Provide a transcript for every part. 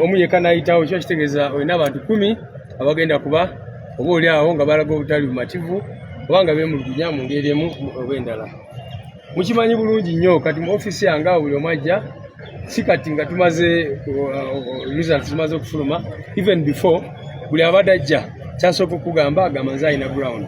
omu yekka n'ayitawo ekyo kitegeeza olina abantu 10 abagenda kuba oba oli awo nga balaga obutali bumativu oba nga beemulugunya mu ngeri emu oba endala. Mukimanyi bulungi nnyo kati mu ofiisi yange awo buli omu ajja si kati nga tumaze results zimaze okufuluma, even before buli abadde ajja kyasooka okugamba agamba nze alina ground.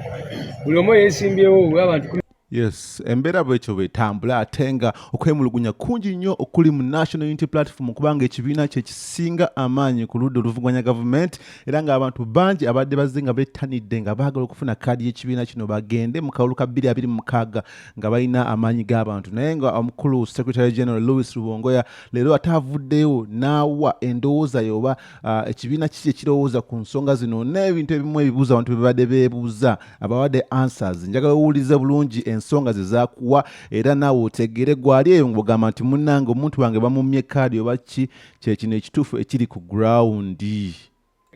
Buli omu yeesimbyewo abantu. Yes, embeera bwekyo bwetambula ate nga okwemulugunya kungi nnyo okuli mu National Unity Platform kubanga ekibiina kye kisinga amaanyi ku ludda oluvuganya gavumenti era nga abantu bangi abadde bazze nga bettanidde nga baagala okufuna kaadi y'ekibiina kino bagende mu kalulu ka 2026 nga balina amaanyi g'abantu. Naye nga omukulu Secretary General Louis Rubongoya leero atavuddeyo n'awa endowooza yoba ekibiina kiki ekirowooza ku nsonga zino n'ebintu ebimu ebibuuzo abantu bye babadde beebuuza abawadde answers. Njagala owulize bulungi ensonga ze zaakuwa era naawe otegere gwali eyo ng'ogamba nti munnange omuntu wange bamumye kaadi oba ki kyekino ekituufu ekiri ku gurawundi.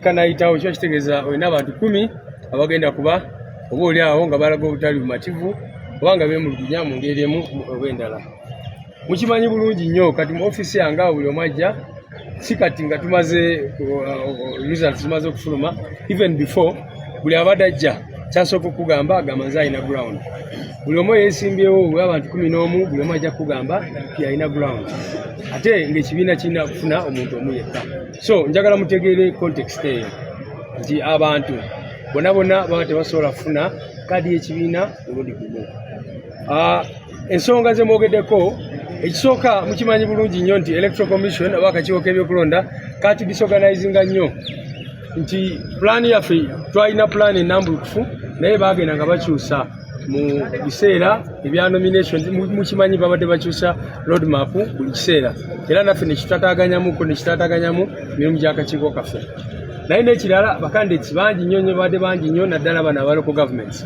Kanayitawo ekyo kitegeeza olina abantu 10 abagenda kuba oba oli awo nga balaga obutali bumativu oba nga beemulugunya mu ngeri emu oba endala. Mukimanyi bulungi nnyo kati mu ofiisi yange awo buli omu ajja si kati nga tumaze results zimaze okufuluma, even before buli abadde ajja kyasooka okugamba agamba nze alina ground. Buli omu yeesimbyewo abantu 11 buli omu ajja kugamba nti alina ground ate ng'ekibiina kirina kufuna omuntu omu yekka. So njagala mutegeere context eyo nti abantu bonna baba tebasobola kufuna kaadi y'ekibiina mulundi gumu. Ensonga ze mwogeddeko ekisooka mukimanyi bulungi nnyo nti Electoral Commission oba akakiiko k'ebyokulonda kati disorganizinga nnyo nti plan yaffe twalina plan ennambulukufu naye baagenda nga bakyusa mu biseera ebya nominations. Mukimanyi babadde bakyusa roadmap buli kiseera era naffe nekitataganyamu mirimu gy'akakiiko kaffe. Naye n'ekirala bakandidates bangi nnyo babadde bangi nnyo naddala bano aba local governments.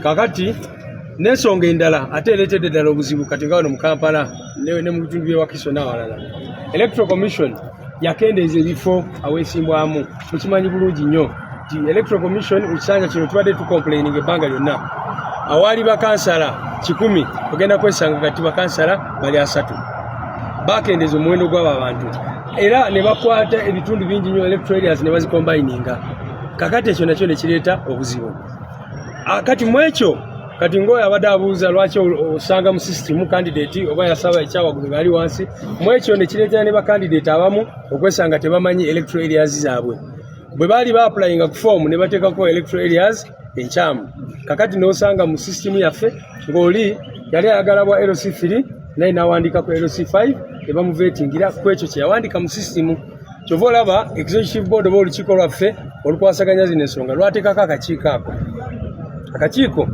Kakati n'ensonga endala ate ereetedde ddala obuzibu kati nga wano mu Kampala ne mu bitundu by'e Wakiso n'awalala. Electoral Commission yakendeeza ebifo aweesimbwamu. Mukimanyi bulungi nnyo nti Electoral Commission mu kisanja kino tubadde tucomplaining ebbanga lyonna. Awaali bakansala 100 ogenda kwesanga kati bakansala bali 3. Bakendeeza omuwendo gw'abo abantu era ne bakwata ebitundu bingi nnyo electoral areas ne bazikombayininga. Kakati ekyo nakyo ne kireeta obuzibu. Kati mu ekyo kati ngoyo abadde abuuza lwaki osanga mu system candidate oba yasaba ekyawaggulu ngali wansi. Mu ekyo ne kireetera ne bakandidate abamu okwesanga tebamanyi electoral areas zaabwe. Bwe baali ba-applyinga ku form ne bateekako electoral areas enkyamu. Kakati n'osanga mu system yaffe ng'oli yali ayagala bwa LC3 naye n'awandiikako LC5 ebamuvetingira ku ekyo kye yawandiika mu system. Kyova olaba executive board oba olukiiko lwaffe olukwasaganya zino ensonga lwateekako akakiiko ako. Akakiiko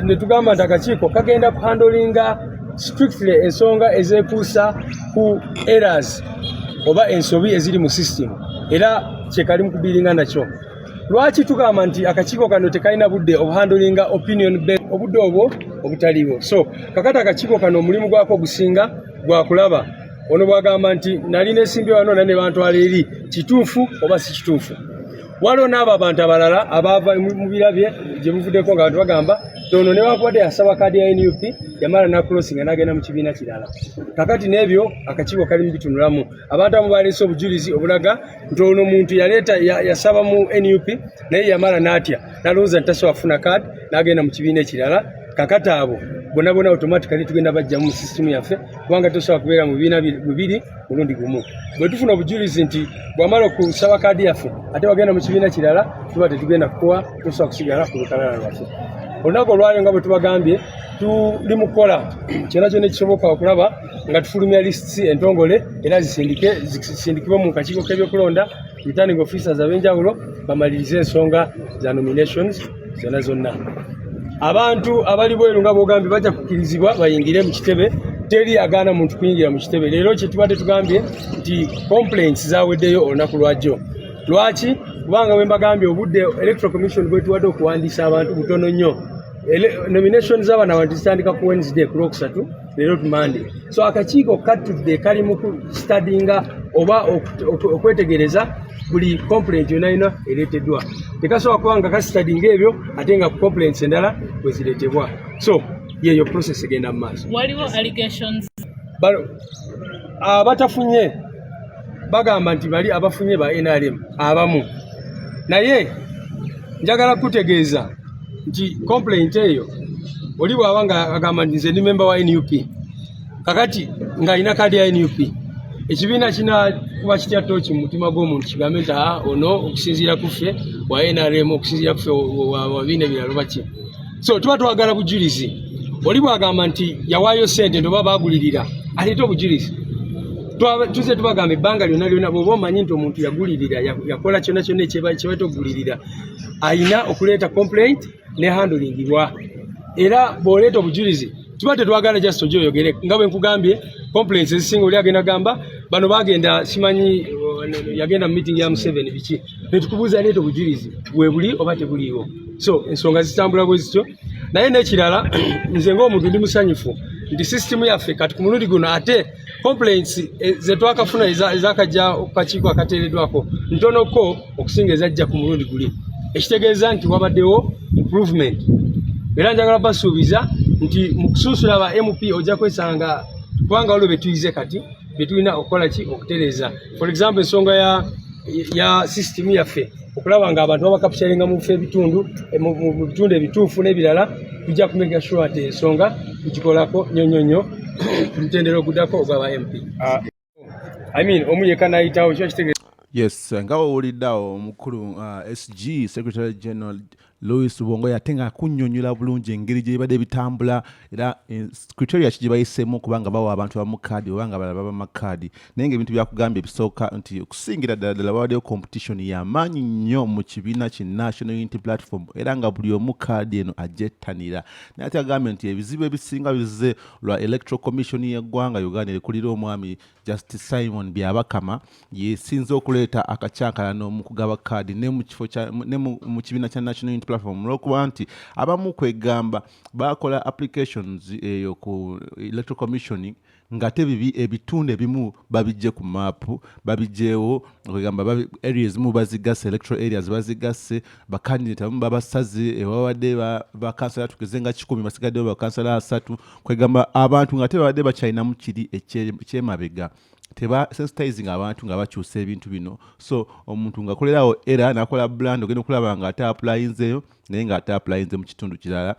ne tugamba nti akakiiko kagenda kuhandolinga strictly ensonga ezeekuusa ku errors oba ensobi eziri mu system era kyekali mu kubiringa nakyo. Lwaki tugamba nti akakiiko kano tekalina budde obuhandolinga opinion based obudde obwo obutaliwo. So kakati akakiiko kano omulimu gwako gusinga gwa kulaba ono bwagamba nti nali neesimbye wano ne bantwala eri kituufu oba si kituufu. Waliwo n'abo abantu abalala abaava mu birabye gye muvuddeko nga bagamba ono newankubadde yasaba kaadi ya NUP yamala n'akulosinga n'agenda mu kibiina kirala. Kakati n'ebyo akakiiko kali mu bitunulamu. Abantu abamu baleese obujulizi obulaga nti ono omuntu yaleeta yasaba mu NUP naye yamala n'atya n'alowooza nti tasobola kufuna kaadi n'agenda mu kibiina ekirala. Kakati abo bonna automatically tugenda bajja mu system yaffe kubanga tosobola kubeera mu bibiina bibiri mulundi gumu. Bwe tufuna obujulizi nti bw'amala okusaba kaadi yaffe ate wagenda mu kibiina kirala tuba tetugenda kukuwa, tosobola kusigala ku lukalala lwaffe. Olunaku olwaliro nga bwe tubagambye tuli mu kukola kyonna kyonna ekisoboka okulaba nga tufulumya lists entongole era zisindikibwe mu kakiiko k'ebyokulonda returning officers ab'enjawulo bamalirize ensonga za nominations zonna. Abantu abali bweru nga bwogambye bajja kukkirizibwa bayingire mu kitebe, teri agaana muntu kuyingira mu kitebe. Leero kye tubadde tugambye nti complaints zaaweddeyo olunaku lwajjo. Lwaki? Kubanga bwe mbagambye obudde Electoral Commission bwe tuwadde okuwandiisa abantu butono nnyo. Nominations z'abaana abantu zitandika ku Wednesday ku Lwokusatu leero tu Monday. So akakiiko katudde kali mu kustadinga oba okwetegereza buli complaint yonna ereeteddwa. Tekasobola kuba nga kasitadinga ebyo ate nga complaints endala bwe zireetebwa. So yeeyo process egenda mu maaso. Waliwo allegations abatafunye bagamba nti bali abafunye ba NRM abamu naye njagala kutegeeza nti complaint eyo oli bw'aba nga agamba nti nze ndi member wa NUP kakati ng'alina kaadi ya NUP ekibiina kinakuba kitya tooki mu mutima gw'omuntu kigambe nti ono okusinziira ku ffe wa NRM okusinziira ku ffe wa biina ebirala baki so tuba twagala bujulizi oli bw'agamba nti yawaayo ssente ndoba baagulirira aleete obujulizi tuze tubagamba ebbanga lyonna bw'oba omanyi nti omuntu yagulirira yakola kyonna kyonna ekibaita okugulirira ayina okuleeta complaint ne handlingibwa era bw'oleeta obujulizi tuba tetwagala just ogyoyogere nga bwe nkugambye complaints ezisinga oli agenda gamba bano bagenda simanyi yagenda mu meeting ya Museveni biki netukubuuza leeta obujulizi bwebuli oba tebuliiwo so ensonga zitambula bwe zityo naye n'ekirala nze ng'omuntu ndi musanyufu nti system yaffe kati ku mulundi guno ate complaints ze twakafuna ezakajja ku kakiiko akateereddwako ntonoko okusinga ezajja ku mulundi guli ekitegeeza nti wabaddewo improvement era njagala basuubiza nti mu kusunsula ba MP ojja kwesanga kubanga waliwo betuyize kati betulina okukola ki okutereeza for example ensonga ya system yaffe okulaba nga abantu babakapitalinga mu bifo ebitundu mu bitundu ebituufu n'ebirala tujja kumeka sure ati ensonga tugikolako nnyonnyo ku mutendera oguddako ogw'aba MP omu yekka n'ayitawo kyo kitegeeza yes nga bw'owuliddeawo omukulu SG Secretary General Louis Lubongoya ate nga akunnyonnyola bulungi engeri gye bibadde bitambula era criteria ki gye bayiseemu okubanga bawa abantu abamu kaadi oba nga balala baba makaadi naye ng'ebintu byakugambye ebisooka nti okusingira ddala babaddeyo competition y'amaanyi nnyo mu kibiina ki National Unity Platform era nga buli omu kaadi eno agyettanira naye ate agambye nti ebizibu ebisinga bizze lwa Electoral Commission y'eggwanga Uganda ekulira omwami Justice Simon Byabakama yeesinze okuleeta akacyankalano mu kugaba kaadi ne mu kibiina kya National Unity Platform olw'okuba nti abamu kwegamba bakola applications eyo ku Electoral Commission nga tebibi ebitundu ebimu babijje ku maapu babijjeewo kwegamba areas mu bazigasse electoral areas bazigasse bakandidate abamu babasaze ewabadde bakansala tugeze nga 10 basigaddewo bakansala 3 kwegamba abantu nga tebabadde bakyalinamu kiri ekyemabega teba sensitizing abantu nga bakyusa ebintu bino so omuntu nga kolerawo era nakola brand ogenda okulaba nga ate applyinzeyo naye nga ate applyinze mu kitundu kirala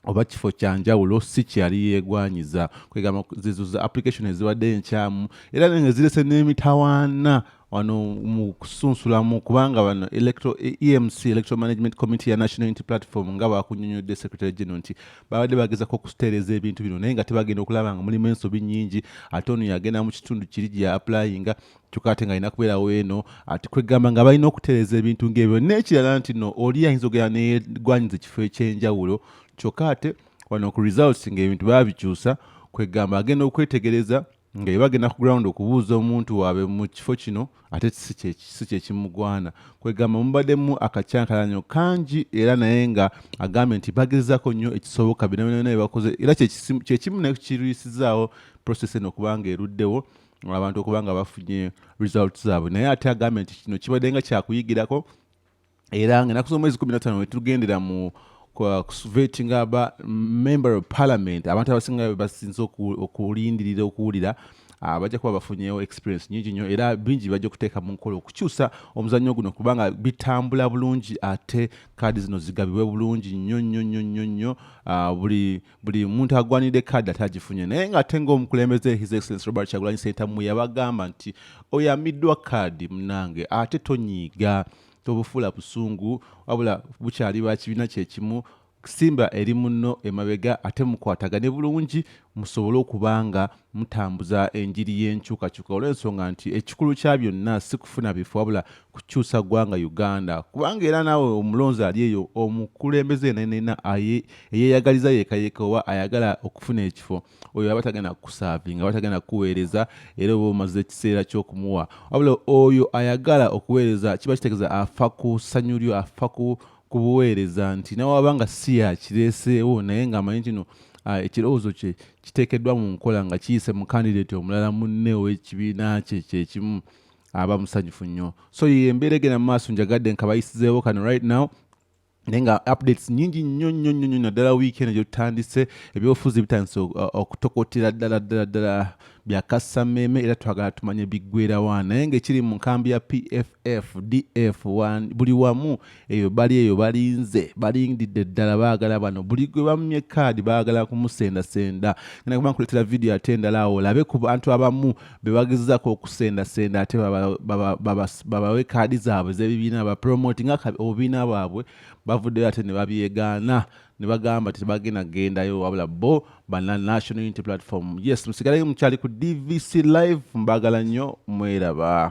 oba kifo kyanjawulo si kyali yeegwanyiza kwegamba zizuza application ezibadde enkyamu era nga zirese n'emitawaana wano mu kusunsulamu kubanga bano EMC Electoral Management Committee ya National Unity Platform nga bakunnyonnyodde Secretary General nti babadde bagezako okutereeza ebintu bino naye nga tebagenda okulaba nga mulimu ensobi nnyingi ate ono yagenda mu kitundu kiri gye applyinga kyokka ate nga alina kubeerawo eno ati kwegamba nga balina okutereeza ebintu ng'ebyo n'ekirala nti no oli ayinza ogenda neegwanyiza ekifo ekyenjawulo kyokka ate wano ku results ng'ebintu baabikyusa kwegamba agenda okwetegereza nga bagenda ku ground okubuuza omuntu waabwe mu kifo kino ate si kyekimugwana kwegamba mubaddemu akacyankalanyo kangi era naye nga agambye nti bagezako nnyo ekisoboka bino bakoze era kyekimu nekirwisizaawo process eno okubanga eruddewo abantu okubanga bafunye results zaabwe naye ate agambye nti kino kibadde nga kyakuyigirako era nga nakuza omwezi 15 wetugendera mu kusuveting aba member of parliament abantu abasinga basinze okulindirira okuwulira bajja kuba bafunyeewo experience nyingi nnyo era bingi bajja okuteeka mu nkola okukyusa omuzannyo guno kubanga bitambula bulungi ate kaadi zino zigabibwe bulungi nnyo buli muntu agwanidde kaadi ate agifunye naye ng'ate ng'omukulembeze His Excellency Robert Kyagulanyi Ssentamu yabagamba nti oyamiddwa kaadi munange ate tonyiiga tobufuula busungu wabula bukyali ba kibiina kyekimu simba eri munno emabega ate mukwatagane bulungi musobole okubanga mutambuza enjiri y'enkyukakyuka olw'ensonga nti ekikulu kya byonna si kufuna bifo wabula kukyusa ggwanga Uganda kubanga era naawe omulonzi ali eyo omukulembeze yenenena eyeeyagaliza yeekayeka oba ayagala okufuna ekifo oyo aba tagenda kukusaavinga aba tagenda kukuweereza era oba omaze ekiseera ky'okumuwa wabula oyo ayagala okuweereza kiba kitegeeza afa ku ssanyu lyo afa kubuweereza nti nawabanga si yakireeseewo naye ng'amanyi kino ekirowoozo kye kiteekeddwa mu nkola nga kiyise mu candidate omulala munne ow'ekibiina kye kyekimu aba musanyufu nnyo so embeera egenda mu maaso njagadde nkabayisizeewo kano right now naye nga updates nyingi nnyo naddala wiiki eno gye tutandise ebyobufuzi bitandise okutokotera ddala bya kassameme era twagala tumanye biggwera wa naye ng'ekiri mu nkambi ya PFF DF1 buli wamu eyo balinze balindidde ddala baagala bano buli gwe bamumye kaadi baagala kumusendasenda ngenda kuba nkuleetera vidiyo ate endala awo olabe ku bantu abamu be bagezaako okusendasenda ate babawe kaadi zaabwe z'ebibiina bapromoti nga obubiina bwabwe bavuddeyo ate ne babyegaana ne bagamba tebagenda gendayo wabula bo bana National Unity Platform. Yes, musigale mukyali ku DVC Live, mbagala nnyo mweraba.